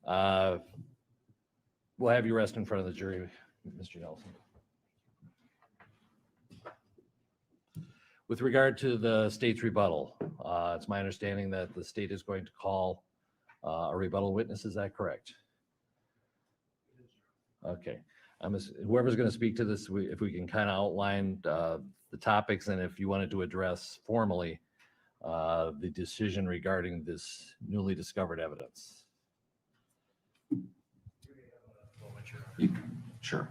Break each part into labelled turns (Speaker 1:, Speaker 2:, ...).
Speaker 1: Uh, we'll have you rest in front of the jury, Mr. Nelson. With regard to the state's rebuttal, it's my understanding that the state is going to call a rebuttal witness. Is that correct? Okay. Whoever's going to speak to this, if we can kind of outline the topics, and if you wanted to address formally the decision regarding this newly discovered evidence. Sure.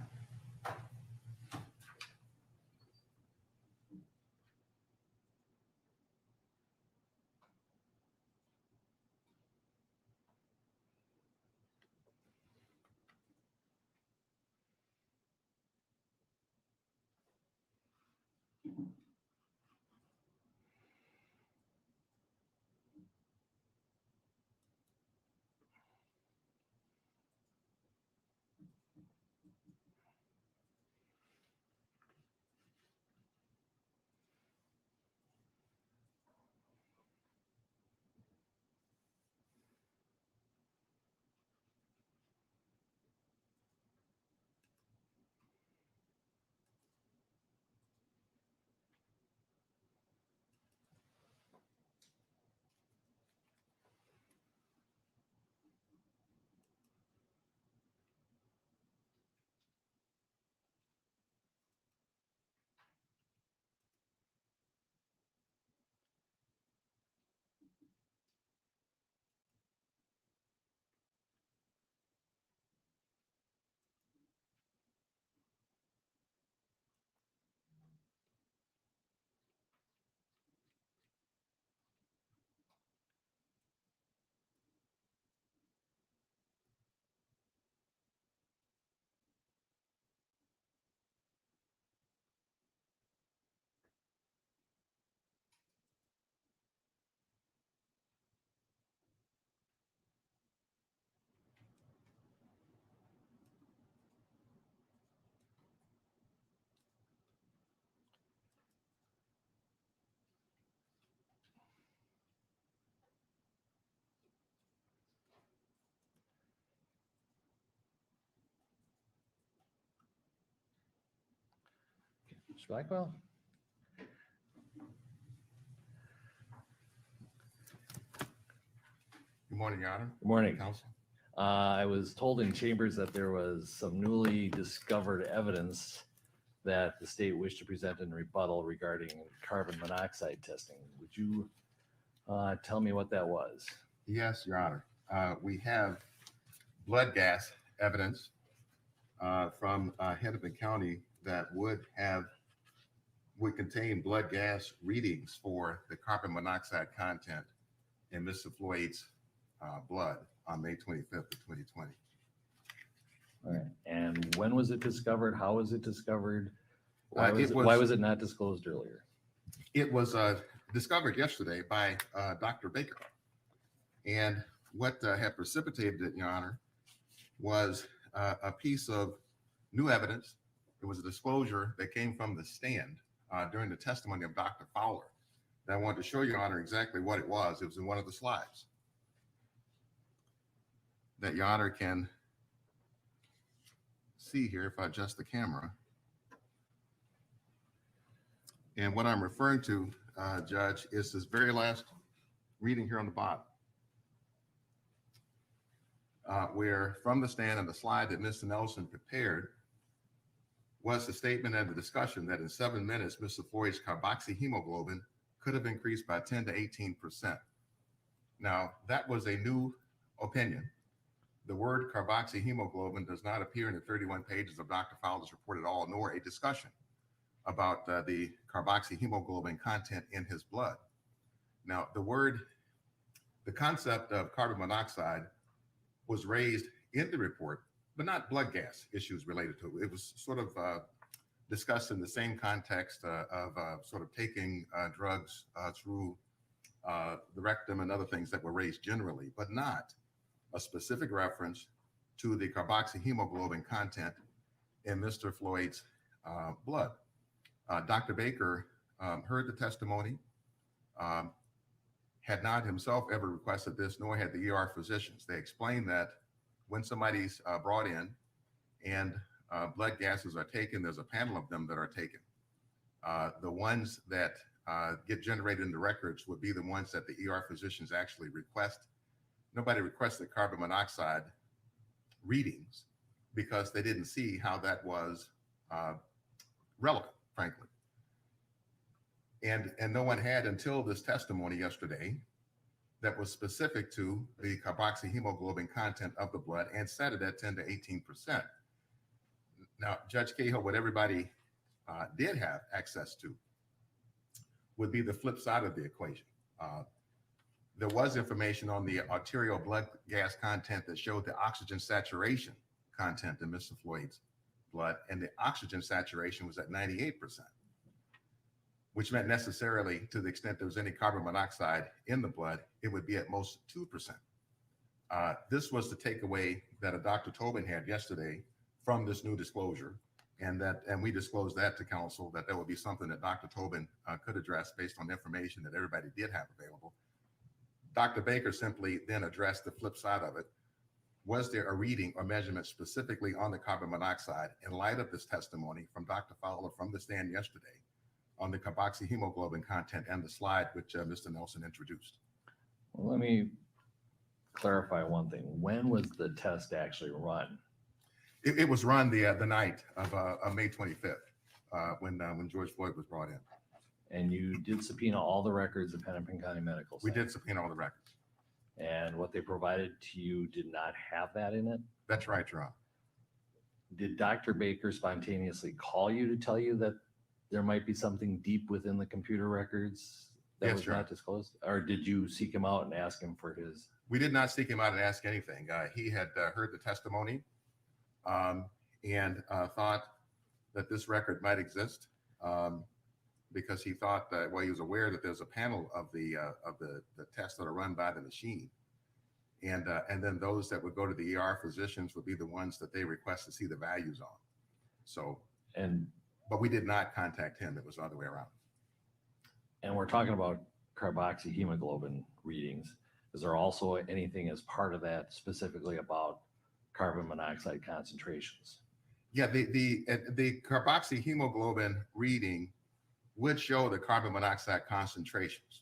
Speaker 1: Mr. Blackwell?
Speaker 2: Good morning, Your Honor.
Speaker 1: Good morning.
Speaker 2: Counsel.
Speaker 1: I was told in chambers that there was some newly discovered evidence that the state wished to present in rebuttal regarding carbon monoxide testing. Would you tell me what that was?
Speaker 2: Yes, Your Honor. We have blood gas evidence from Hennepin County that would contain blood gas readings for the carbon monoxide content in Mr. Floyd's blood on May 25th of 2020.
Speaker 1: All right. And when was it discovered? How was it discovered? Why
Speaker 2: Why
Speaker 1: was it not disclosed earlier?
Speaker 2: It was discovered yesterday by Dr. Baker. And what had precipitated it, Your Honor, was a piece of new evidence. It was a disclosure that came from the stand during the testimony of Dr. Fowler. And I wanted to show Your Honor exactly what it was. It was in one of the slides that Your Honor can see here if I adjust the camera. And what I'm referring to, Judge, is this very last reading here on the bottom, where from the stand and the slide that Mr. Nelson prepared was the statement and the discussion that in 7 minutes, Mr. Floyd's carboxyhemoglobin could have increased by 10 to 18%. Now, that was a new opinion. The word carboxyhemoglobin does not appear in the 31 pages of Dr. Fowler's report at all, nor a discussion about the carboxyhemoglobin content in his blood. Now, the concept of carbon monoxide was raised in the report, but not blood gas issues related to it. It was sort of discussed in the same context of sort of taking drugs through the rectum and other things that were raised generally, but not a specific reference to the carboxyhemoglobin content in Mr. Floyd's blood. Dr. Baker heard the testimony, had not himself ever requested this, nor had the ER physicians. They explained that when somebody's brought in and blood gases are taken, there's a panel of them that are taken. The ones that get generated in the records would be the ones that the ER physicians actually request. Nobody requested carbon monoxide readings because they didn't see how that was relevant, frankly. And no one had until this testimony yesterday that was specific to the carboxyhemoglobin content of the blood and set it at 10 to 18%. Now, Judge Cahill, what everybody did have access to would be the flip side of the equation. There was information on the arterial blood gas content that showed the oxygen saturation content in Mr. Floyd's blood, and the oxygen saturation was at 98%, which meant necessarily, to the extent there was any carbon monoxide in the blood, it would be at most 2%. This was the takeaway that Dr. Tobin had yesterday from this new disclosure, and we disclosed that to counsel, that there would be something that Dr. Tobin could address based on information that everybody did have available. Dr. Baker simply then addressed the flip side of it. Was there a reading or measurement specifically on the carbon monoxide in light of this testimony from Dr. Fowler from the stand yesterday on the carboxyhemoglobin content and the slide which Mr. Nelson introduced?
Speaker 1: Well, let me clarify one thing. When was the test actually run?
Speaker 2: It was run the night of May 25th when George Floyd was brought in.
Speaker 1: And you did subpoena all the records of Hennepin County Medical
Speaker 2: We
Speaker 1: Center.
Speaker 2: did subpoena all the records.
Speaker 1: And what they provided to you did not have that in it?
Speaker 2: That's right, Your Honor.
Speaker 1: Did Dr. Baker spontaneously call you to tell you that there might be something deep within the computer records that
Speaker 2: Yes,
Speaker 1: was
Speaker 2: Your
Speaker 1: not
Speaker 2: Honor.
Speaker 1: disclosed? Or did you seek him out and ask him for his?
Speaker 2: We did not seek him out and ask anything. He had heard the testimony and thought that this record might exist because he thought that, well, he was aware that there's a panel of the tests that are run by the machine. And then those that would go to the ER physicians would be the ones that they request to see the values on. So, but we did not contact him. It was the other way around.
Speaker 1: And we're talking about carboxyhemoglobin readings. Is there also anything as part of that specifically about carbon monoxide concentrations?
Speaker 2: Yeah, the carboxyhemoglobin reading would show the carbon monoxide concentrations,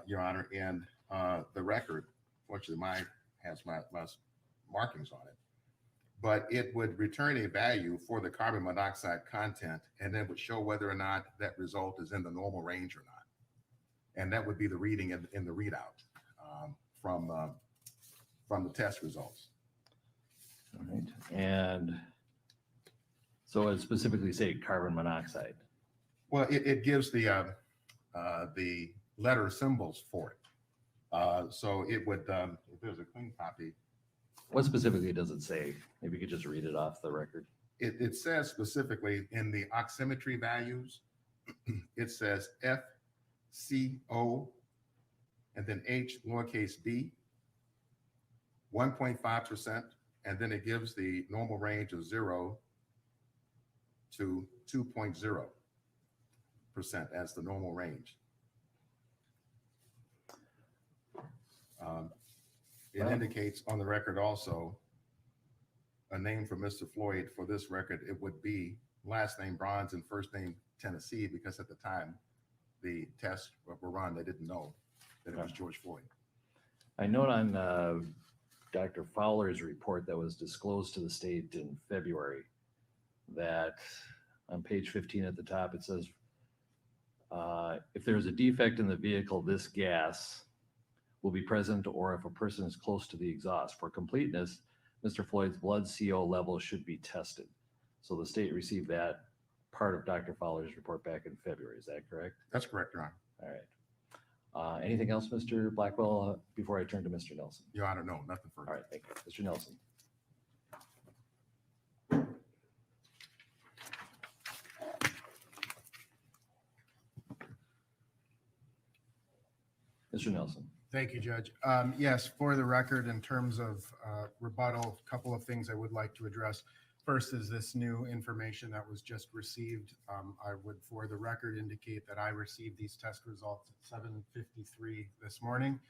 Speaker 2: Your Honor, and the record. Fortunately, mine has my markings on it, but it would return a value for the carbon monoxide content, and then would show whether or not that result is in the normal range or not, and that would be the reading in the readout from the test results.
Speaker 1: All right, and so it specifically say carbon monoxide.
Speaker 2: Well, it gives the letter symbols for it. So it would, if there's a clean copy.
Speaker 1: What specifically does it say? Maybe you could just read it off the record.
Speaker 2: It says specifically in the oximetry values, it says FCO and then H lowercase d, 1.5%, and then it gives the normal range of 0 to 2.0% as the normal range. It indicates on the record also a name for Mr. Floyd. For this record, it would be last name Bronze and first name Tennessee, because at the time the tests were run, they didn't know that it was George Floyd.
Speaker 1: I note on Dr. Fowler's report that was disclosed to the state in February that on page 15 at the top, it says, if there is a defect in the vehicle, this gas will be present, or if a person is close to the exhaust. For completeness, Mr. Floyd's blood CO level should be tested. So the state received that part of Dr. Fowler's report back in February. Is that correct?
Speaker 2: That's correct, Your Honor.
Speaker 1: All right. Anything else, Mr. Blackwell, before I turn to Mr. Nelson?
Speaker 2: Your Honor, no, nothing further.
Speaker 1: All right, thank you. Mr. Nelson. Mr. Nelson.
Speaker 3: Thank you, Judge. Yes, for the record, in terms of rebuttal, a couple of things I would like to address. First is this new information that was just received. I would, for the record, indicate that I received these test results at 7:53 this morning.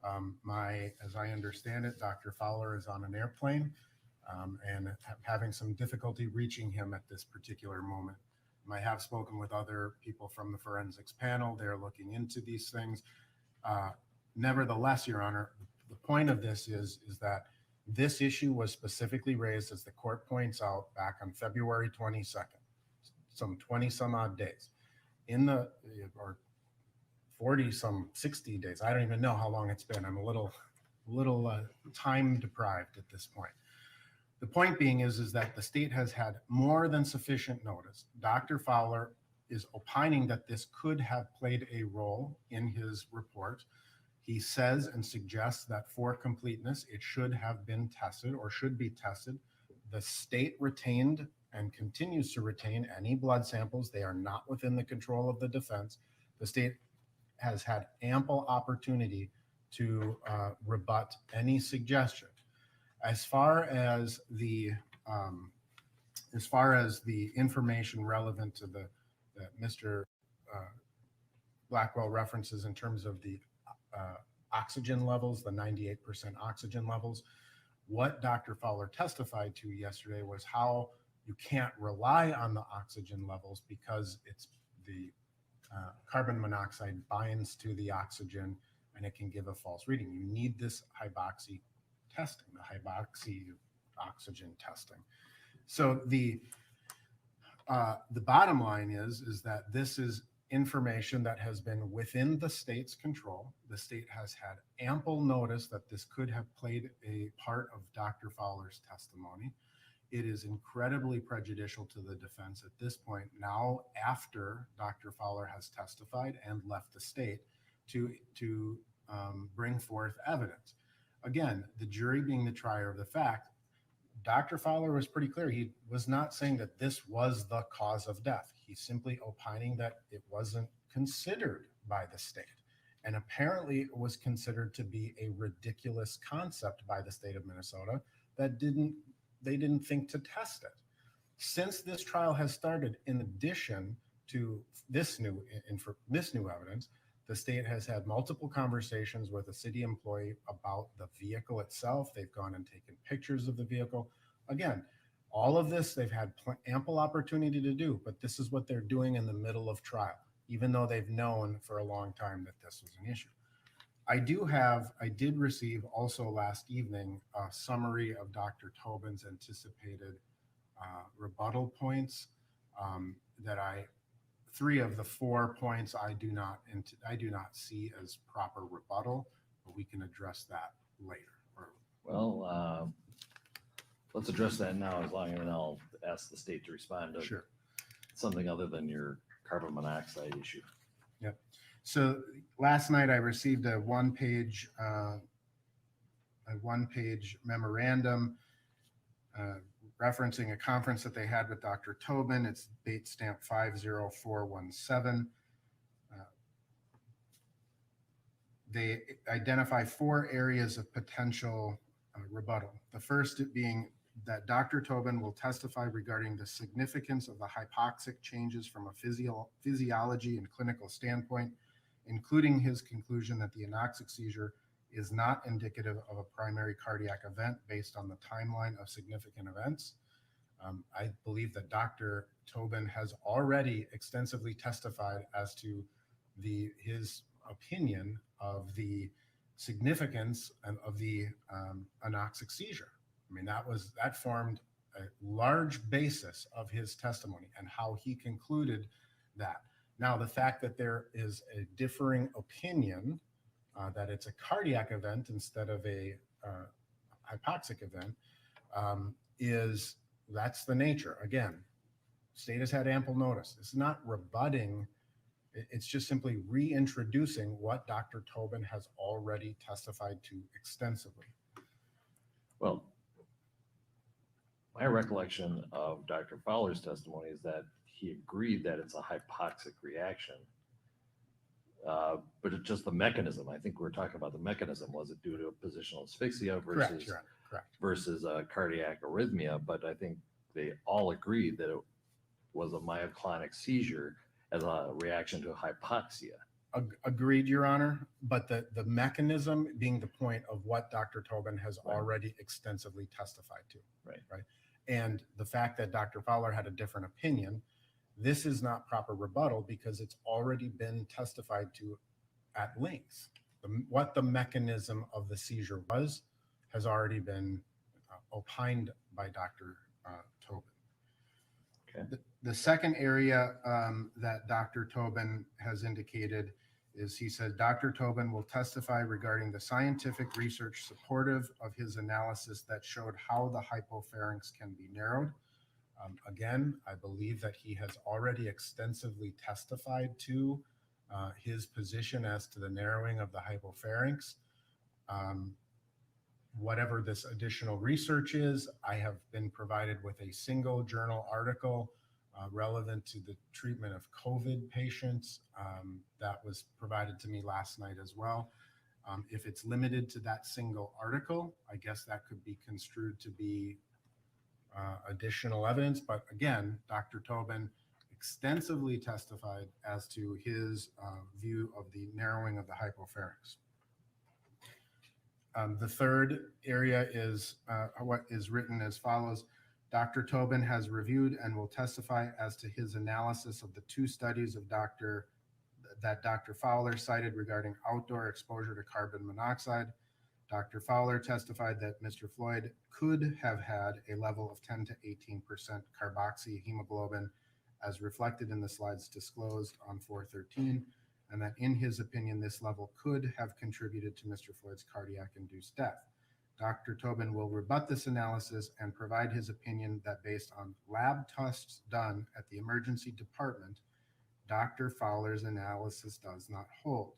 Speaker 3: As I understand it, Dr. Fowler is on an airplane and having some difficulty reaching him at this particular moment. I have spoken with other people from the forensics panel. They're looking into these things. Nevertheless, Your Honor, the point of this is that this issue was specifically raised, as the court points out, back on February 22nd, some 20 some odd days or 40 some 60 days. I don't even know how long it's been. I'm a little time deprived at this point. The point being is that the state has had more than sufficient notice. Dr. Fowler is opining that this could have played a role in his report. He says and suggests that for completeness, it should have been tested or should be tested. The state retained and continues to retain any blood samples. They are not within the control of the defense. The state has had ample opportunity to rebut any suggestion. As far as the information relevant to that Mr. Blackwell references in terms of the oxygen levels, the 98% oxygen levels, what Dr. Fowler testified to yesterday was how you can't rely on the oxygen levels because it's the carbon monoxide binds to the oxygen and it can give a false reading. You need this hypoxia testing, the hypoxia oxygen testing. So the bottom line is that this is information that has been within the state's control. The state has had ample notice that this could have played a part of Dr. Fowler's testimony. It is incredibly prejudicial to the defense at this point, now after Dr. Fowler has testified and left the state, to bring forth evidence. Again, the jury being the trier of the fact, Dr. Fowler was pretty clear. He was not saying that this was the cause of death. He's simply opining that it wasn't considered by the state. And apparently it was considered to be a ridiculous concept by the state of Minnesota that they didn't think to test it. Since this trial has started, in addition to this new evidence, the state has had multiple conversations with a city employee about the vehicle itself. They've gone and taken pictures of the vehicle. Again, all of this they've had ample opportunity to do, but this is what they're doing in the middle of trial, even though they've known for a long time that this was an issue. I did receive also last evening a summary of Dr. Tobin's anticipated rebuttal points three of the 4 points I do not see as proper rebuttal, but we can address that later.
Speaker 1: Well, let's address that now, as long as I'll ask the state to respond to something other than your carbon monoxide issue.
Speaker 3: Yep. So last night I received a one-page memorandum referencing a conference that they had with Dr. Tobin. It's date stamp 50417. They identify 4 areas of potential rebuttal. The first being that Dr. Tobin will testify regarding the significance of the hypoxic changes from a physiology and clinical standpoint, including his conclusion that the anoxic seizure is not indicative of a primary cardiac event based on the timeline of significant events. I believe that Dr. Tobin has already extensively testified as to his opinion of the significance of the anoxic seizure. I mean, that formed a large basis of his testimony and how he concluded that. Now, the fact that there is a differing opinion that it's a cardiac event instead of a hypoxic event that's the nature. Again, state has had ample notice. It's not rebutting. It's just simply reintroducing what Dr. Tobin has already testified to extensively.
Speaker 1: Well, my recollection of Dr. Fowler's testimony is that he agreed that it's a hypoxic reaction, but it's just the mechanism. I think we're talking about the mechanism. Was it due to a positional asphyxia versus
Speaker 3: Correct.
Speaker 1: versus a cardiac arrhythmia? But I think they all agreed that it was a myoclonic seizure as a reaction to hypoxia.
Speaker 3: Agreed, Your Honor, but the mechanism being the point of what Dr. Tobin has
Speaker 1: Right.
Speaker 3: already extensively testified to.
Speaker 1: Right.
Speaker 3: Right. And the fact that Dr. Fowler had a different opinion, this is not proper rebuttal because it's already been testified to at length. What the mechanism of the seizure was has already been opined by Dr. Tobin.
Speaker 1: Okay.
Speaker 3: The second area that Dr. Tobin has indicated is he said, Dr. Tobin will testify regarding the scientific research supportive of his analysis that showed how the hypopharynx can be narrowed. Again, I believe that he has already extensively testified to his position as to the narrowing of the hypopharynx. Whatever this additional research is, I have been provided with a single journal article relevant to the treatment of COVID patients that was provided to me last night as well. If it's limited to that single article, I guess that could be construed to be additional evidence. But again, Dr. Tobin extensively testified as to his view of the narrowing of the hypopharynx. The third area is what is written as follows. Dr. Tobin has reviewed and will testify as to his analysis of the two studies of that Dr. Fowler cited regarding outdoor exposure to carbon monoxide. Dr. Fowler testified that Mr. Floyd could have had a level of 10 to 18% carboxyhemoglobin as reflected in the slides disclosed on 413, and that in his opinion, this level could have contributed to Mr. Floyd's cardiac-induced death. Dr. Tobin will rebut this analysis and provide his opinion that based on lab tests done at the emergency department, Dr. Fowler's analysis does not hold.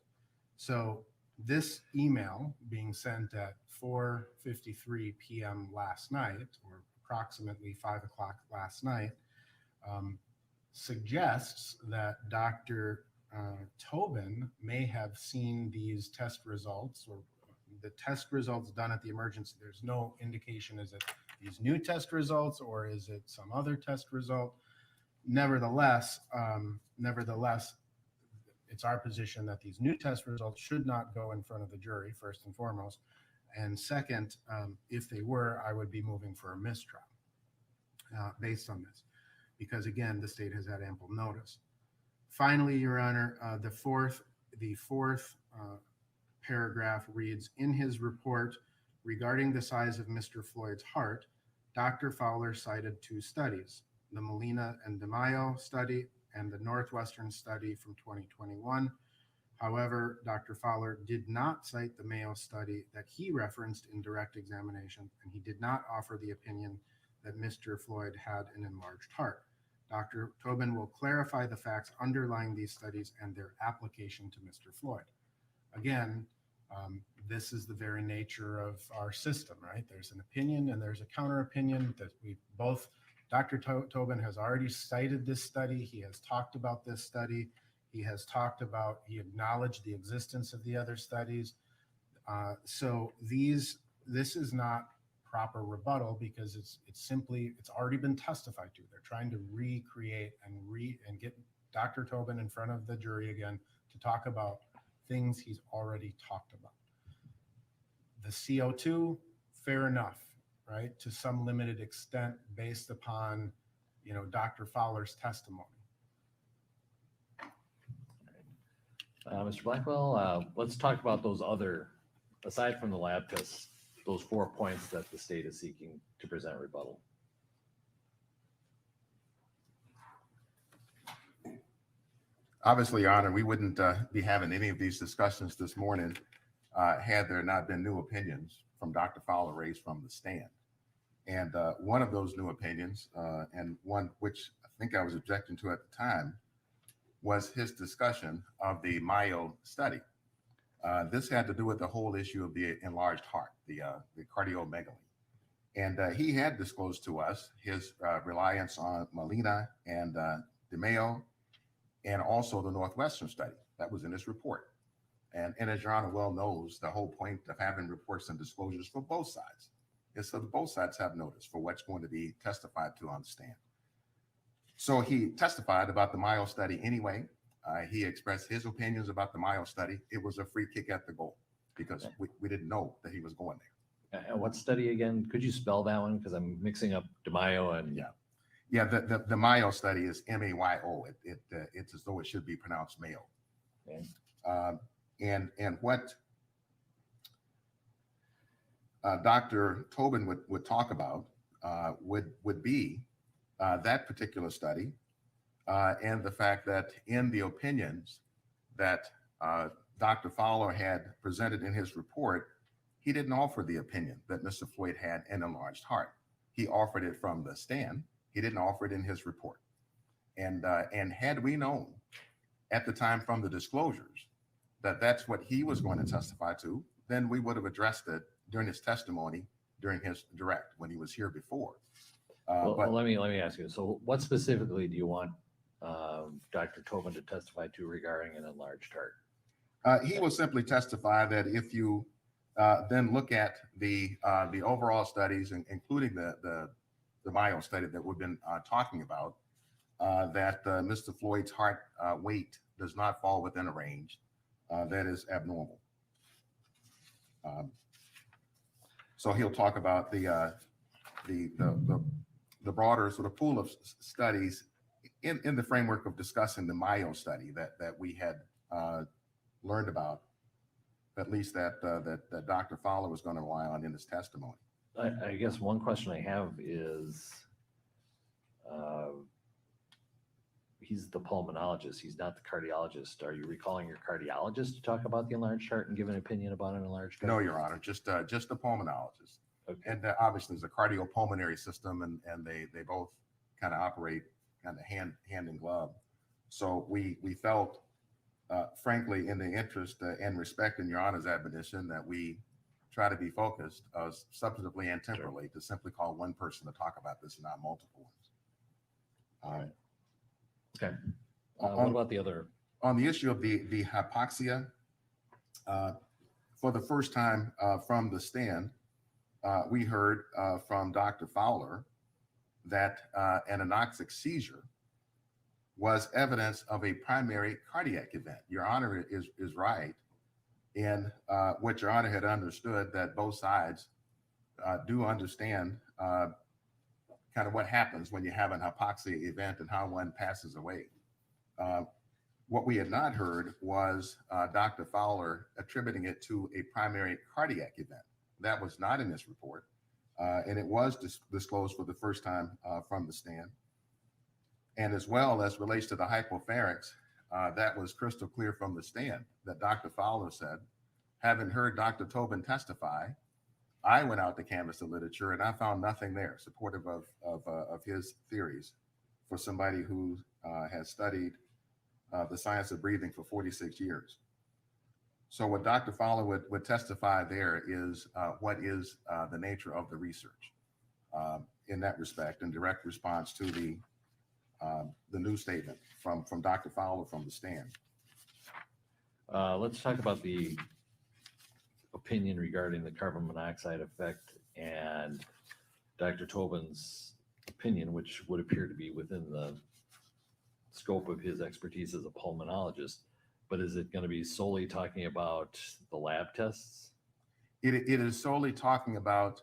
Speaker 3: So this email being sent at 4:53 p.m. last night, or approximately 5 o'clock last night, suggests that Dr. Tobin may have seen these test results or the test results done at the emergency. There's no indication, is it these new test results or is it some other test result? Nevertheless, it's our position that these new test results should not go in front of the jury, first and foremost. And second, if they were, I would be moving for a mistrial based on this, because again, the state has had ample notice. Finally, Your Honor, the fourth paragraph reads, in his report regarding the size of Mr. Floyd's heart, Dr. Fowler cited two studies, the Molina and DeMaio study and the Northwestern study from 2021. However, Dr. Fowler did not cite the Mayo study that he referenced in direct examination, and he did not offer the opinion that Mr. Floyd had an enlarged heart. Dr. Tobin will clarify the facts underlying these studies and their application to Mr. Floyd. Again, this is the very nature of our system, right? There's an opinion and there's a counter opinion that we both, Dr. Tobin has already cited this study. He has talked about this study. He acknowledged the existence of the other studies. So this is not proper rebuttal because it's already been testified to. They're trying to recreate and get Dr. Tobin in front of the jury again to talk about things he's already talked about. The CO2, fair enough, right? To some limited extent based upon, Dr. Fowler's testimony.
Speaker 1: Mr. Blackwell, let's talk about those other, aside from the lab tests, those 4 points that the state is seeking to present rebuttal.
Speaker 2: Obviously, Your Honor, we wouldn't be having any of these discussions this morning had there not been new opinions from Dr. Fowler raised from the stand. And one of those new opinions, and one which I think I was objecting to at the time, was his discussion of the Mayo study. This had to do with the whole issue of the enlarged heart, the cardiomegaly. And he had disclosed to us his reliance on Molina and DeMaio, and also the Northwestern study that was in his report. And as Your Honor well knows, the whole point of having reports and disclosures for both sides is so that both sides have notice for what's going to be testified to on the stand. So he testified about the Mayo study anyway. He expressed his opinions about the Mayo study. It was a free kick at the goal because we didn't know that he was going there.
Speaker 1: And what study again? Could you spell that one? Because I'm mixing up DeMaio and
Speaker 2: Yeah, the Mayo study is Mayo. It's as though it should be pronounced Mayo.
Speaker 1: Okay.
Speaker 2: And what Dr. Tobin would talk about would be that particular study and the fact that in the opinions that Dr. Fowler had presented in his report, he didn't offer the opinion that Mr. Floyd had an enlarged heart. He offered it from the stand. He didn't offer it in his report. And had we known at the time from the disclosures that that's what he was going to testify to, then we would have addressed it during his testimony, during his direct, when he was here before.
Speaker 1: well, let me ask you. So, what specifically do you want Dr. Tobin to testify to regarding an enlarged heart?
Speaker 2: He will simply testify that if you then look at the overall studies, including the Mayo study that we've been talking about, that Mr. Floyd's heart weight does not fall within a range that is abnormal. So he'll talk about the broader sort of pool of studies in the framework of discussing the Mayo study that we had learned about, at least that Dr. Fowler was going to rely on in his testimony.
Speaker 1: I guess one question I have is, he's the pulmonologist. He's not the cardiologist. Are you recalling your cardiologist to talk about the enlarged heart and give an opinion about an enlarged heart?
Speaker 2: No, Your Honor, just the pulmonologist.
Speaker 1: Okay.
Speaker 2: And obviously there's a cardiopulmonary system, and they both kind of operate kind of hand in glove. So we felt, frankly, in the interest and respect in Your Honor's admonition, that we try to be focused substantively and temporally to simply call one person to talk about this and not multiple ones.
Speaker 1: All right. Okay. What about the other?
Speaker 2: On the issue of the hypoxia, for the first time from the stand, we heard from Dr. Fowler that an anoxic seizure was evidence of a primary cardiac event. Your Honor is right in what Your Honor had understood, that both sides do understand kind of what happens when you have an hypoxia event and how one passes away. What we had not heard was Dr. Fowler attributing it to a primary cardiac event. That was not in this report, and it was disclosed for the first time from the stand. And as well as relates to the hypopharynx, that was crystal clear from the stand that Dr. Fowler said, having heard Dr. Tobin testify, I went out to canvass the literature and I found nothing there supportive of his theories for somebody who has studied the science of breathing for 46 years. So what Dr. Fowler would testify there is what is the nature of the research in that respect, in direct response to the new statement from Dr. Fowler from the stand.
Speaker 1: Let's talk about the opinion regarding the carbon monoxide effect and Dr. Tobin's opinion, which would appear to be within the scope of his expertise as a pulmonologist. But is it going to be solely talking about the lab tests?
Speaker 2: It is solely talking about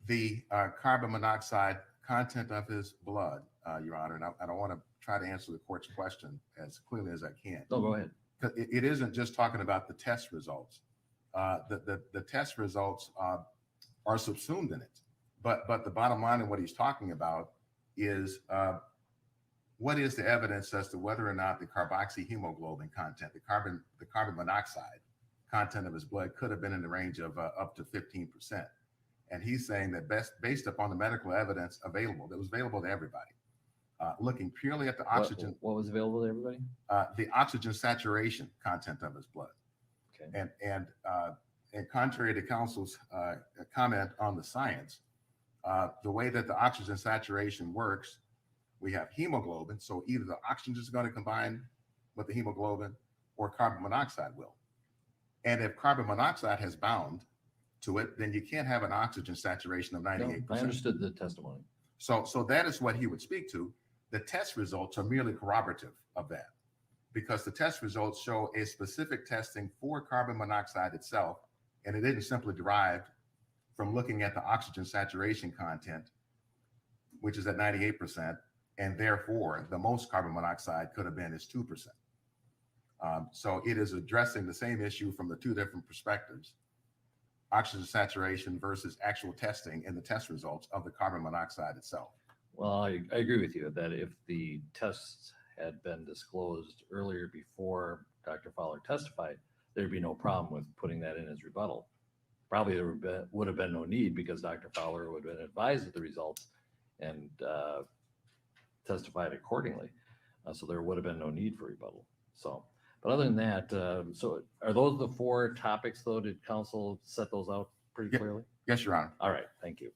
Speaker 2: the carbon monoxide content of his blood, Your Honor. And I don't want to try to answer the court's question as clearly as I can.
Speaker 1: No, go ahead.
Speaker 2: It isn't just talking about the test results. The test results are subsumed in it. But the bottom line of what he's talking about is what is the evidence as to whether or not the carboxyhemoglobin content, the carbon monoxide content of his blood could have been in the range of up to 15%. And he's saying that based upon the medical evidence available, that was available to everybody, looking purely at the oxygen.
Speaker 1: What was available to everybody?
Speaker 2: The oxygen saturation content of his blood.
Speaker 1: Okay.
Speaker 2: And contrary to counsel's comment on the science, the way that the oxygen saturation works, we have hemoglobin. So either the oxygen is going to combine with the hemoglobin or carbon monoxide will. And if carbon monoxide has bound to it, then you can't have an oxygen saturation of 98%.
Speaker 1: No, I understood the testimony.
Speaker 2: So that is what he would speak to. The test results are merely corroborative of that because the test results show a specific testing for carbon monoxide itself, and it isn't simply derived from looking at the oxygen saturation content, which is at 98%, and therefore the most carbon monoxide could have been is 2%. So it is addressing the same issue from the two different perspectives: oxygen saturation versus actual testing in the test results of the carbon monoxide itself.
Speaker 1: Well, I agree with you that if the tests had been disclosed earlier before Dr. Fowler testified, there'd be no problem with putting that in as rebuttal. Probably there would have been no need because Dr. Fowler would have been advised of the results and testified accordingly. So there would have been no need for rebuttal. So, but other than that, so are those the four topics though? Did council set those out pretty
Speaker 2: Yeah.
Speaker 1: clearly?
Speaker 2: Yes, Your Honor.
Speaker 1: All right, thank you.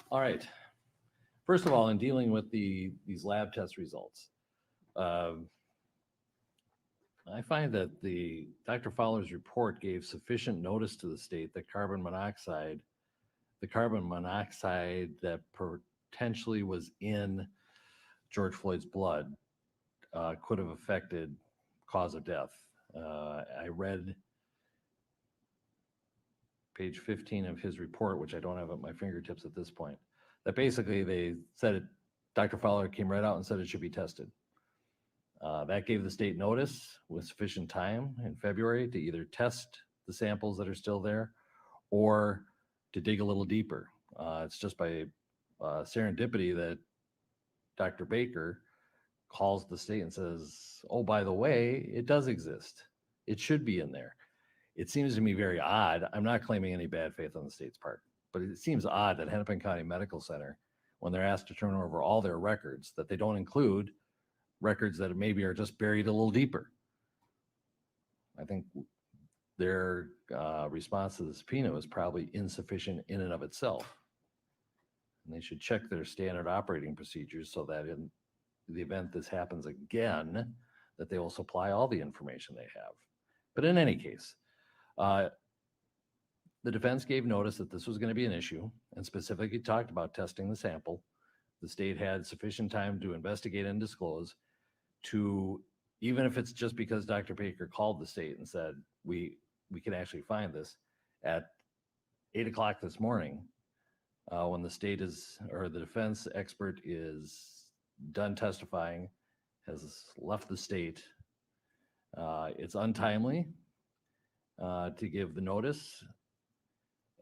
Speaker 1: All right. First of all, in dealing with these lab test results, I find that Dr. Fowler's report gave sufficient notice to the state that the carbon monoxide that potentially was in George Floyd's blood could have affected cause of death. I read page 15 of his report, which I don't have at my fingertips at this point, that basically they said it, Dr. Fowler came right out and said it should be tested. That gave the state notice with sufficient time in February to either test the samples that are still there or to dig a little deeper. It's just by serendipity that Dr. Baker calls the state and says, oh, by the way, it does exist. It should be in there. It seems to me very odd. I'm not claiming any bad faith on the state's part, but it seems odd that Hennepin County Medical Center, when they're asked to turn over all their records, that they don't include records that maybe are just buried a little deeper. I think their response to the subpoena was probably insufficient in and of itself. And they should check their standard operating procedures so that in the event this happens again, that they will supply all the information they have. But in any case, the defense gave notice that this was going to be an issue and specifically talked about testing the sample. The state had sufficient time to investigate and disclose to, even if it's just because Dr. Baker called the state and said, we can actually find this at 8 o'clock this morning, when the state is, or the defense expert is done testifying, has left the state. It's untimely to give the notice,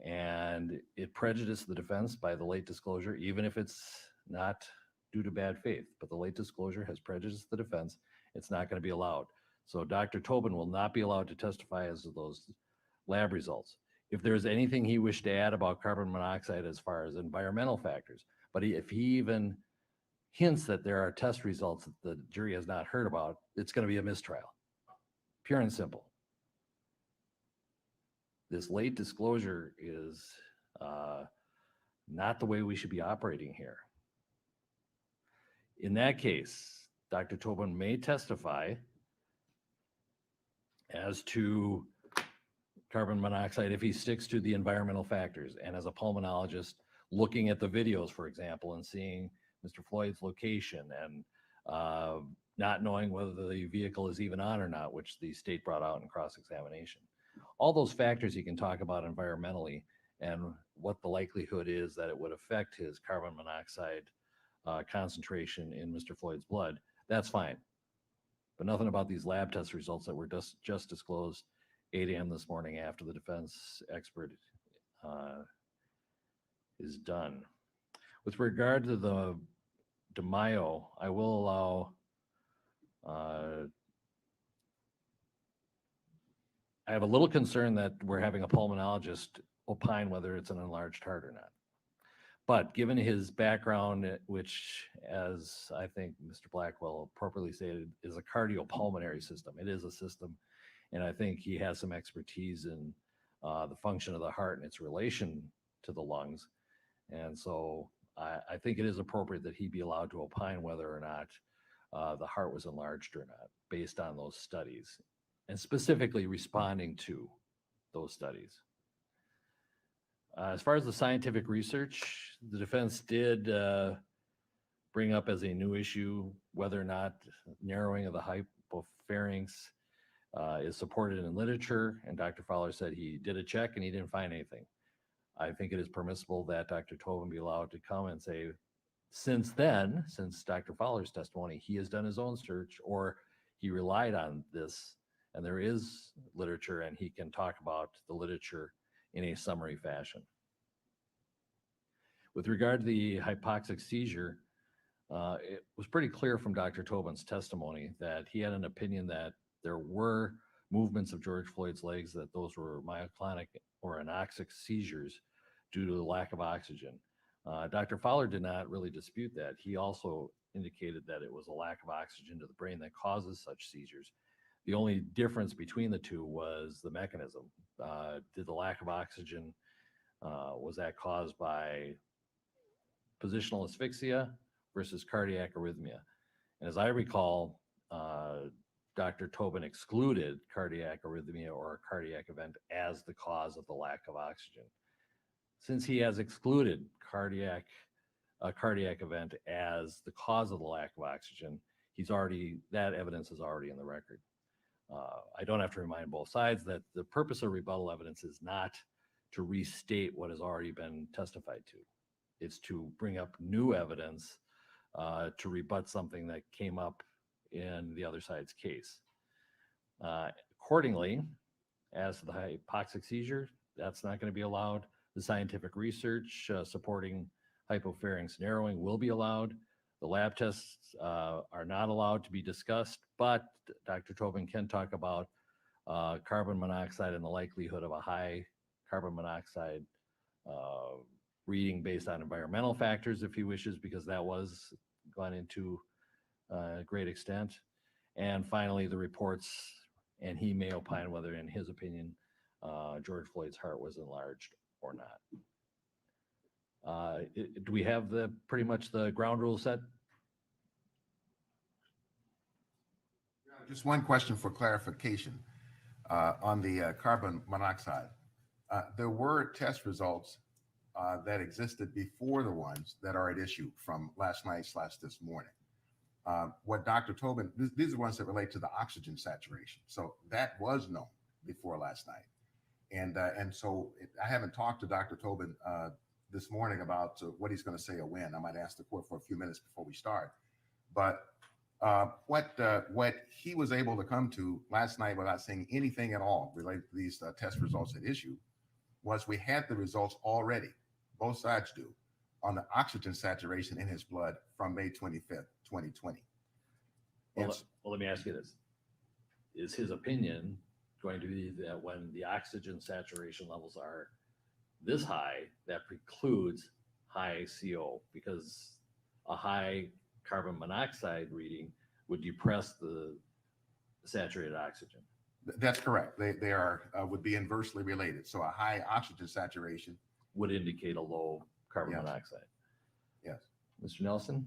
Speaker 1: and it prejudiced the defense by the late disclosure, even if it's not due to bad faith, but the late disclosure has prejudiced the defense. It's not going to be allowed. So Dr. Tobin will not be allowed to testify as to those lab results. If there's anything he wished to add about carbon monoxide as far as environmental factors, but if he even hints that there are test results that the jury has not heard about, it's going to be a mistrial. Pure and simple. This late disclosure is not the way we should be operating here. In that case, Dr. Tobin may testify as to carbon monoxide if he sticks to the environmental factors. And as a pulmonologist, looking at the videos, for example, and seeing Mr. Floyd's location and not knowing whether the vehicle is even on or not, which the state brought out in cross-examination. All those factors he can talk about environmentally and what the likelihood is that it would affect his carbon monoxide concentration in Mr. Floyd's blood, that's fine. But nothing about these lab test results that were just disclosed 8 a.m. this morning after the defense expert is done. With regard to the DeMaio, I will allow I have a little concern that we're having a pulmonologist opine whether it's an enlarged heart or not. But given his background, which, as I think Mr. Blackwell appropriately stated, is a cardiopulmonary system, it is a system, and I think he has some expertise in the function of the heart and its relation to the lungs. And so I think it is appropriate that he be allowed to opine whether or not the heart was enlarged or not, based on those studies, and specifically responding to those studies. As far as the scientific research, the defense did bring up as a new issue whether or not narrowing of the hypopharynx is supported in literature. And Dr. Fowler said he did a check and he didn't find anything. I think it is permissible that Dr. Chauvin be allowed to come and say, since then, since Dr. Fowler's testimony, he has done his own search or he relied on this, and there is literature, and he can talk about the literature in a summary fashion. With regard to the hypoxic seizure, it was pretty clear from Dr. Tobin's testimony that he had an opinion that there were movements of George Floyd's legs, that those were myoclonic or anoxic seizures due to the lack of oxygen. Dr. Fowler did not really dispute that. He also indicated that it was a lack of oxygen to the brain that causes such seizures. The only difference between the two was the mechanism. Did the lack of oxygen, was that caused by positional asphyxia versus cardiac arrhythmia? And as I recall, Dr. Tobin excluded cardiac arrhythmia or a cardiac event as the cause of the lack of oxygen. Since he has excluded a cardiac event as the cause of the lack of oxygen, that evidence is already in the record. I don't have to remind both sides that the purpose of rebuttal evidence is not to restate what has already been testified to. It's to bring up new evidence to rebut something that came up in the other side's case. Accordingly, as to the hypoxic seizure, that's not going to be allowed. The scientific research supporting hypopharynx narrowing will be allowed. The lab tests are not allowed to be discussed, but Dr. Chauvin can talk about carbon monoxide and the likelihood of a high carbon monoxide reading based on environmental factors if he wishes, because that was gone into a great extent. And finally, the reports, and he may opine whether, in his opinion, George Floyd's heart was enlarged or not. Do we have pretty much the ground rules set?
Speaker 2: Just one question for clarification on the carbon monoxide. There were test results that existed before the ones that are at issue from last night / this morning. What Dr. Tobin, these are ones that relate to the oxygen saturation. So that was known before last night. And so I haven't talked to Dr. Tobin this morning about what he's going to say or when. I might ask the court for a few minutes before we start. But what he was able to come to last night without saying anything at all related to these test results at issue was we had the results already, both sides do, on the oxygen saturation in his blood from May 25th, 2020.
Speaker 1: Well, let me ask you this. Is his opinion going to be that when the oxygen saturation levels are this high, that precludes high CO, because a high carbon monoxide reading would depress the saturated oxygen?
Speaker 2: That's correct. They are would be inversely related. So a high oxygen saturation
Speaker 1: would indicate a low carbon monoxide.
Speaker 2: Yes.
Speaker 1: Mr. Nelson?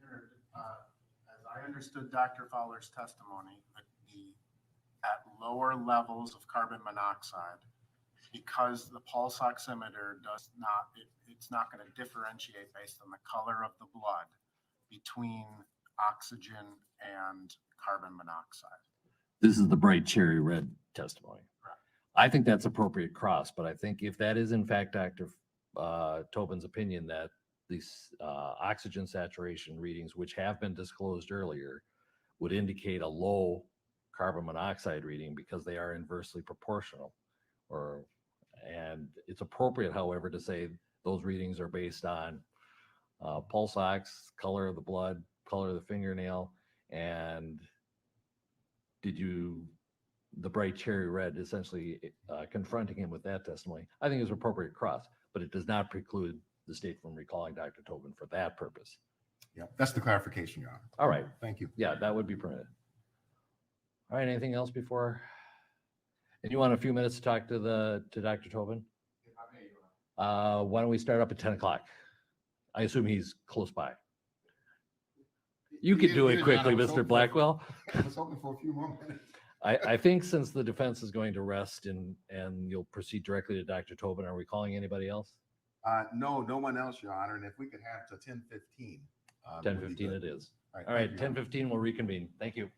Speaker 3: As I understood Dr. Fowler's testimony, at lower levels of carbon monoxide, because the pulse oximeter it's not going to differentiate based on the color of the blood between oxygen and carbon monoxide.
Speaker 1: This is the bright cherry red testimony.
Speaker 3: Correct.
Speaker 1: I think that's appropriate cross, but I think if that is in fact Dr. Tobin's opinion that these oxygen saturation readings, which have been disclosed earlier, would indicate a low carbon monoxide reading because they are inversely proportional, and it's appropriate, however, to say those readings are based on pulse ox, color of the blood, color of the fingernail, and the bright cherry red, essentially confronting him with that testimony. I think it's appropriate cross, but it does not preclude the state from recalling Dr. Tobin for that purpose.
Speaker 2: Yeah, that's the clarification, Your Honor.
Speaker 1: All right.
Speaker 2: Thank you.
Speaker 1: Yeah, that would be permitted. All right, anything else before? And you want a few minutes to talk to Dr. Tobin? Why don't we start up at 10 o'clock? I assume he's close by. You could do it quickly, Mr. Blackwell.
Speaker 2: I was hoping for a few more minutes.
Speaker 1: I think since the defense is going to rest and you'll proceed directly to Dr. Tobin, are we calling anybody else?
Speaker 2: No one else, Your Honor. And if we could have to 10:15,
Speaker 1: Ten
Speaker 2: would be
Speaker 1: fifteen
Speaker 2: good.
Speaker 1: it is. All
Speaker 3: thank
Speaker 1: right,
Speaker 3: you.
Speaker 1: 10:15 we'll reconvene. Thank you.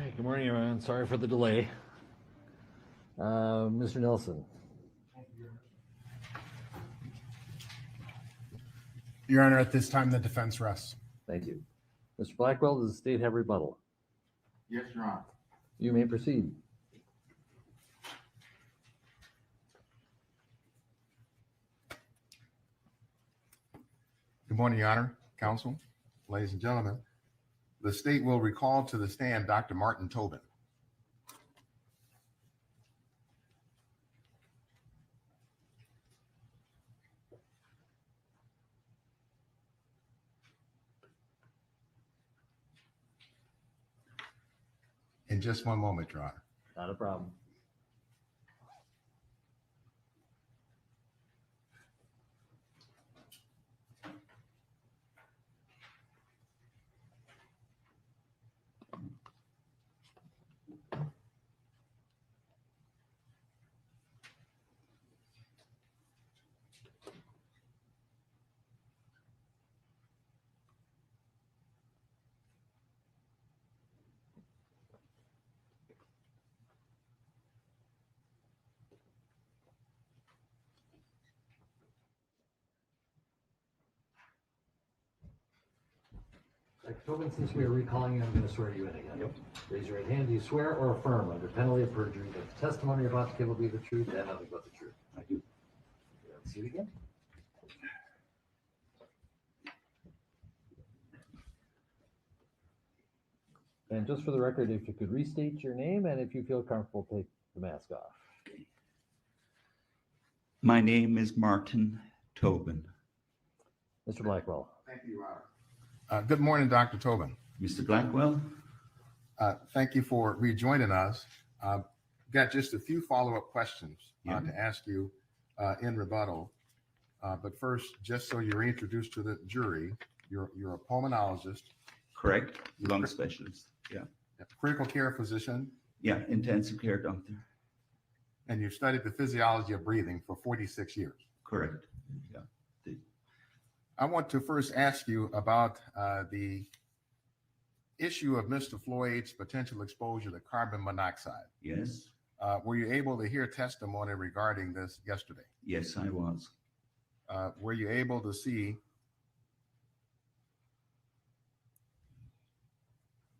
Speaker 1: right, good morning, everyone. Sorry for the delay. Mr. Nelson,
Speaker 3: Your Honor, at this time, the defense rests.
Speaker 1: thank you. Mr. Blackwell, does the state have rebuttal?
Speaker 2: Yes, Your Honor.
Speaker 1: You may proceed.
Speaker 2: Good morning, Your Honor, counsel, ladies and gentlemen. The state will recall to the stand Dr. Martin Tobin. In just one moment, Your Honor.
Speaker 1: Not a problem. Dr. Chauvin, since we are recalling you, I'm going to swear you in again. Yep. Raise your right hand. Do you swear or affirm under penalty of perjury that the testimony you're about to give will be the truth and nothing but the truth? I do. Let's see it again. And just for the record, if you could restate your name and if you feel comfortable, take the mask off.
Speaker 4: My name is Martin Tobin.
Speaker 1: Mr. Blackwell.
Speaker 2: Thank you, Your Honor. Good morning, Dr. Tobin.
Speaker 4: Mr. Blackwell?
Speaker 2: Thank you for rejoining us. Got just a few follow-up questions
Speaker 4: Yeah.
Speaker 2: to ask you in rebuttal. But first, just so you're introduced to the jury, you're a pulmonologist,
Speaker 4: Correct. Lung specialist. Yeah.
Speaker 2: a critical care physician,
Speaker 4: Yeah. Intensive care doctor.
Speaker 2: and you've studied the physiology of breathing for 46 years.
Speaker 4: Correct. Yeah.
Speaker 2: I want to first ask you about the issue of Mr. Floyd's potential exposure to carbon monoxide.
Speaker 4: Yes.
Speaker 2: Were you able to hear testimony regarding this yesterday?
Speaker 4: Yes, I was.
Speaker 2: Were you able to see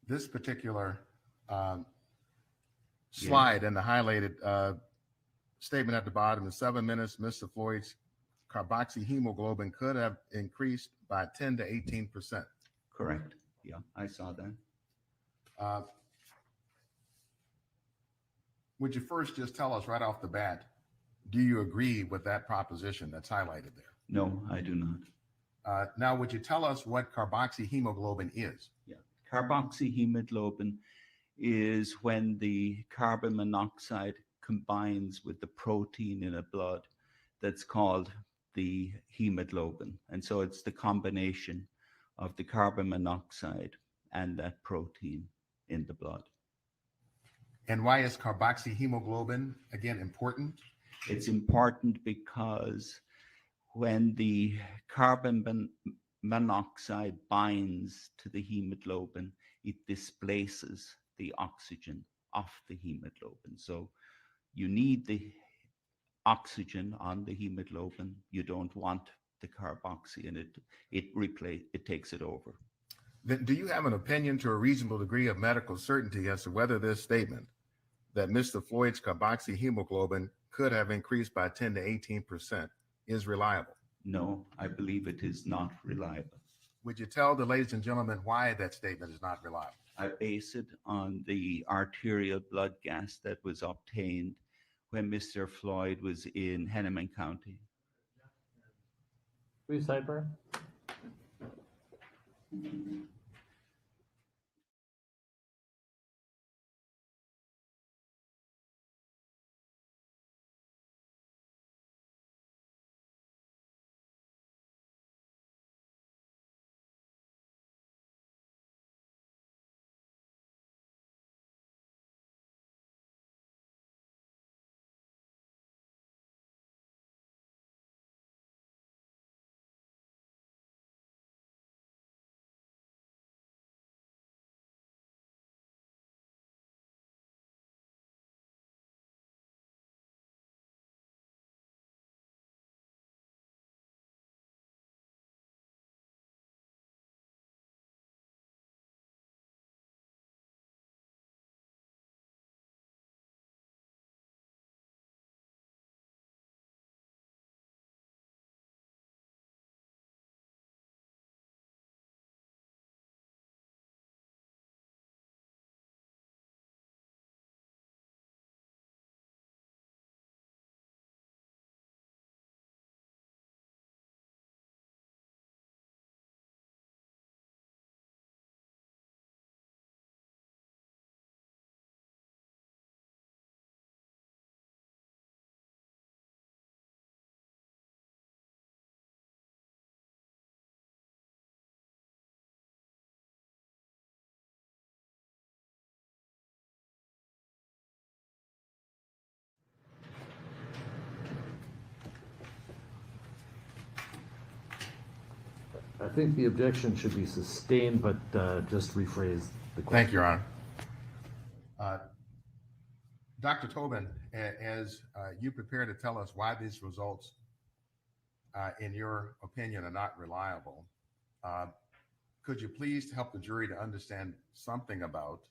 Speaker 2: this particular slide and the highlighted statement at the bottom? In 7 minutes, Mr. Floyd's carboxyhemoglobin could have increased by 10 to 18%.
Speaker 4: Correct. Yeah, I saw that.
Speaker 2: Would you first just tell us right off the bat, do you agree with that proposition that's highlighted there?
Speaker 4: No, I do not.
Speaker 2: Now, would you tell us what carboxyhemoglobin is?
Speaker 4: Yeah. Carboxyhemoglobin is when the carbon monoxide combines with the protein in a blood that's called the hemoglobin. And so it's the combination of the carbon monoxide and that protein in the blood.
Speaker 2: And why is carboxyhemoglobin, again, important?
Speaker 4: It's important because when the carbon monoxide binds to the hemoglobin, it displaces the oxygen off the hemoglobin. So you need the oxygen on the hemoglobin. You don't want the carboxy in it. It takes it over.
Speaker 2: Then do you have an opinion to a reasonable degree of medical certainty as to whether this statement that Mr. Floyd's carboxyhemoglobin could have increased by 10 to 18% is reliable?
Speaker 4: No, I believe it is not reliable.
Speaker 2: Would you tell the ladies and gentlemen why that statement is not reliable?
Speaker 4: I base it on the arterial blood gas that was obtained when Mr. Floyd was in Hennepin County.
Speaker 1: Please, sidebar. think the objection should be sustained, but just rephrase the question.
Speaker 2: Thank you, Your Honor. Dr. Tobin, as you prepare to tell us why these results, in your opinion, are not reliable, could you please help the jury to understand something about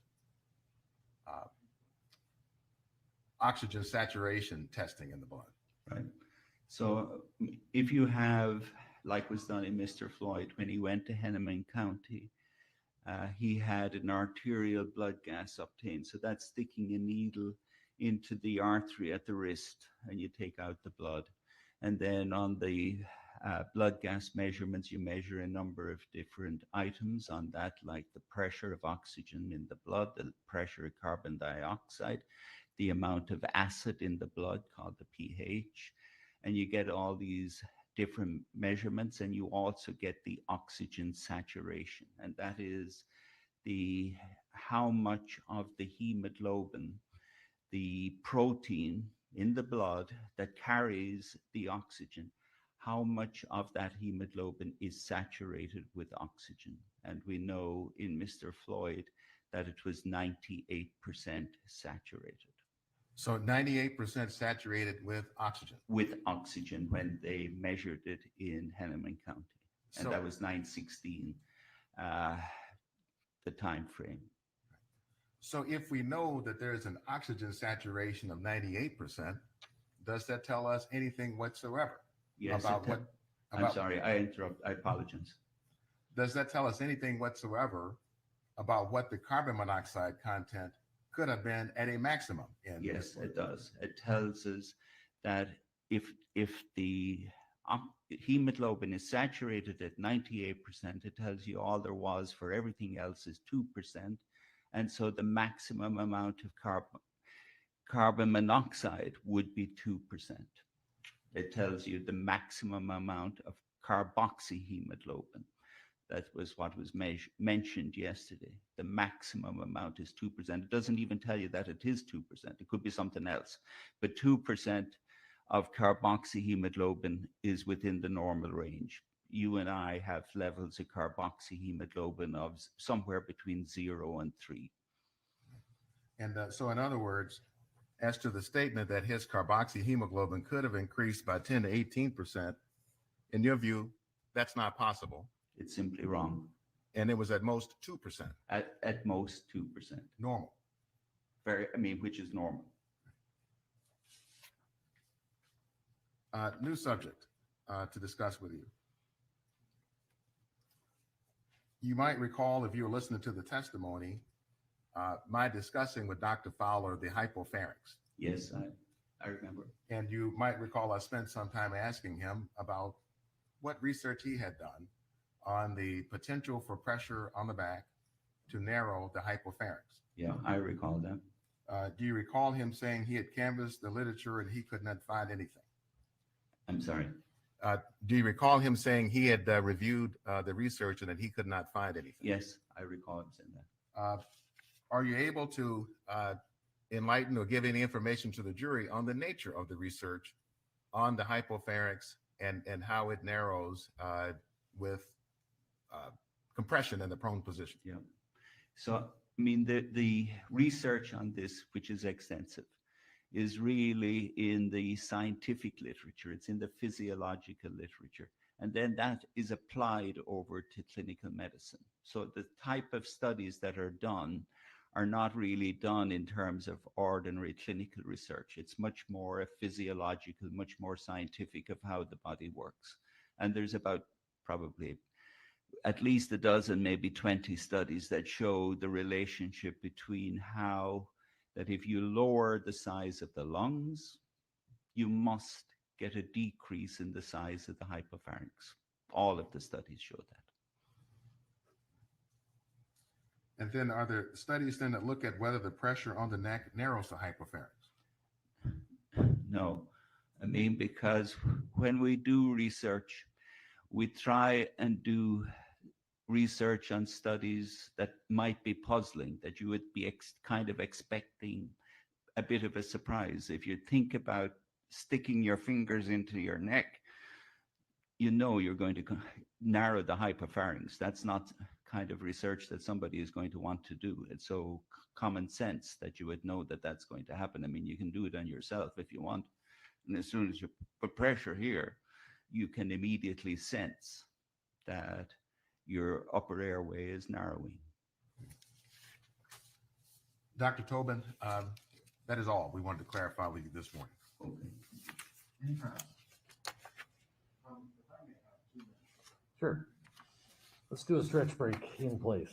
Speaker 2: oxygen saturation testing in the blood?
Speaker 4: Right. So if you have, like was done in Mr. Floyd, when he went to Hennepin County, he had an arterial blood gas obtained. So that's sticking a needle into the artery at the wrist, and you take out the blood. And then on the blood gas measurements, you measure a number of different items on that, like the pressure of oxygen in the blood, the pressure of carbon dioxide, the amount of acid in the blood called the pH, and you get all these different measurements, and you also get the oxygen saturation, and that is the how much of the hemoglobin, the protein in the blood that carries the oxygen, how much of that hemoglobin is saturated with oxygen. And we know in Mr. Floyd that it was 98% saturated.
Speaker 2: So 98% saturated with oxygen.
Speaker 4: With oxygen when they measured it in Hennepin County. And
Speaker 2: So-
Speaker 4: that was 9/16, the time frame.
Speaker 2: So if we know that there's an oxygen saturation of 98%, does that tell us anything whatsoever?
Speaker 4: Yes,
Speaker 2: About what?
Speaker 4: I'm sorry, I interrupt. I apologize.
Speaker 2: Does that tell us anything whatsoever about what the carbon monoxide content could have been at a maximum?
Speaker 4: Yes, it does. It tells us that if the hemoglobin is saturated at 98%, it tells you all there was for everything else is 2%. And so the maximum amount of carbon monoxide would be 2%. It tells you the maximum amount of carboxyhemoglobin. That was what was mentioned yesterday. The maximum amount is 2%. It doesn't even tell you that it is 2%. It could be something else. But 2% of carboxyhemoglobin is within the normal range. You and I have levels of carboxyhemoglobin of somewhere between 0 and 3.
Speaker 2: And so in other words, as to the statement that his carboxyhemoglobin could have increased by 10 to 18%, in your view, that's not possible.
Speaker 4: It's simply wrong.
Speaker 2: And it was at most 2%.
Speaker 4: At most 2%.
Speaker 2: Normal.
Speaker 4: Which is normal.
Speaker 2: New subject to discuss with you. You might recall, if you were listening to the testimony, my discussing with Dr. Fowler the hypopharynx.
Speaker 4: Yes, I remember.
Speaker 2: And you might recall I spent some time asking him about what research he had done on the potential for pressure on the back to narrow the hypopharynx.
Speaker 4: Yeah, I recall that.
Speaker 2: Do you recall him saying he had canvassed the literature and he could not find anything?
Speaker 4: I'm sorry.
Speaker 2: Do you recall him saying he had reviewed the research and that he could not find anything?
Speaker 4: Yes, I recall him saying that.
Speaker 2: Are you able to enlighten or give any information to the jury on the nature of the research on the hypopharynx and how it narrows with compression in the prone position?
Speaker 4: Yeah. So, the research on this, which is extensive, is really in the scientific literature. It's in the physiological literature. And then that is applied over to clinical medicine. So the type of studies that are done are not really done in terms of ordinary clinical research. It's much more physiological, much more scientific of how the body works. And there's about probably at least a dozen, maybe 20 studies that show the relationship between how that if you lower the size of the lungs, you must get a decrease in the size of the hypopharynx. All of the studies show that.
Speaker 2: And then are there studies then that look at whether the pressure on the neck narrows the hypopharynx?
Speaker 4: No, because when we do research, we try and do research on studies that might be puzzling, that you would be kind of expecting a bit of a surprise. If you think about sticking your fingers into your neck, you know you're going to narrow the hypopharynx. That's not kind of research that somebody is going to want to do. It's so common sense that you would know that that's going to happen. I mean, you can do it on yourself if you want. And as soon as you put pressure here, you can immediately sense that your upper airway is narrowing.
Speaker 2: Dr. Tobin, that is all we wanted to clarify with you this morning.
Speaker 1: Sure. Let's do a stretch break in place.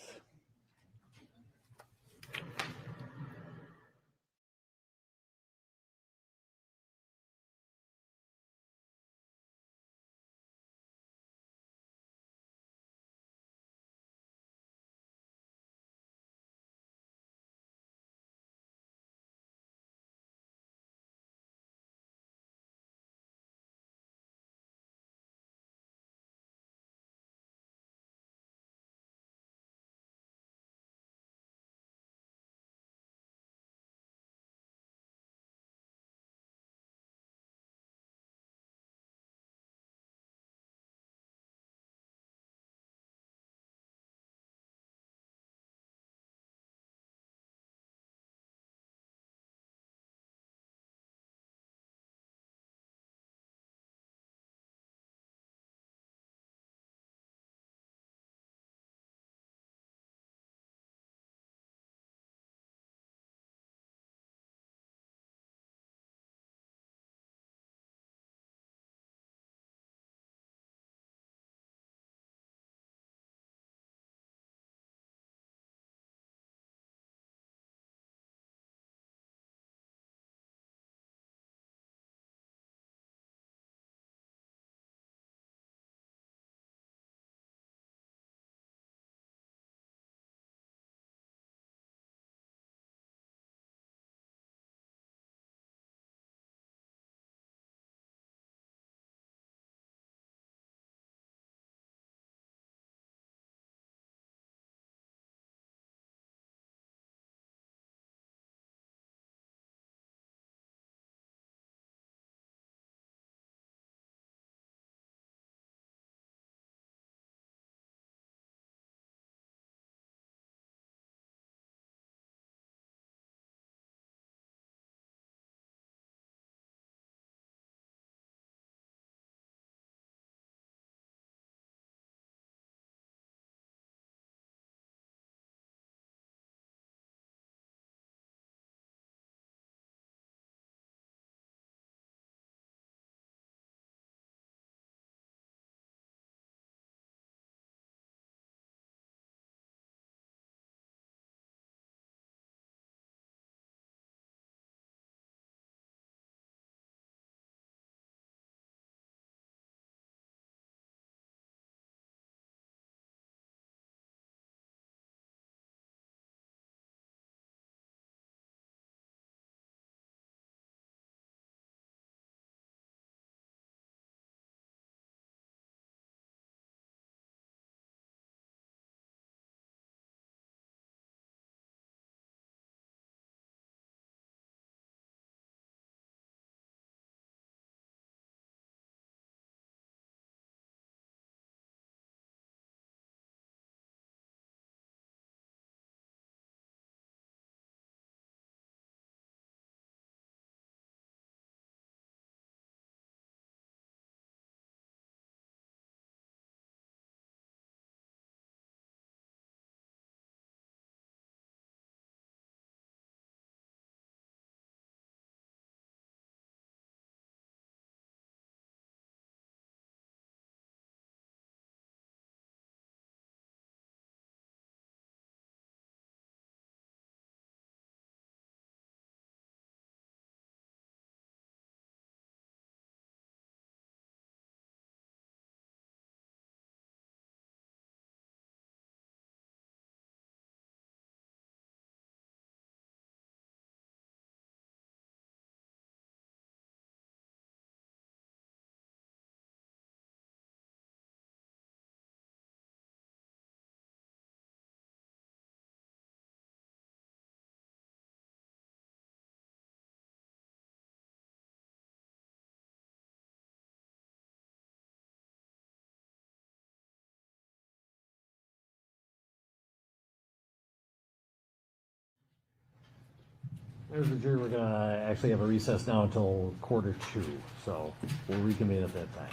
Speaker 1: There's the jury. We're gonna actually have a recess now until 1:45, so we'll reconvene at that time.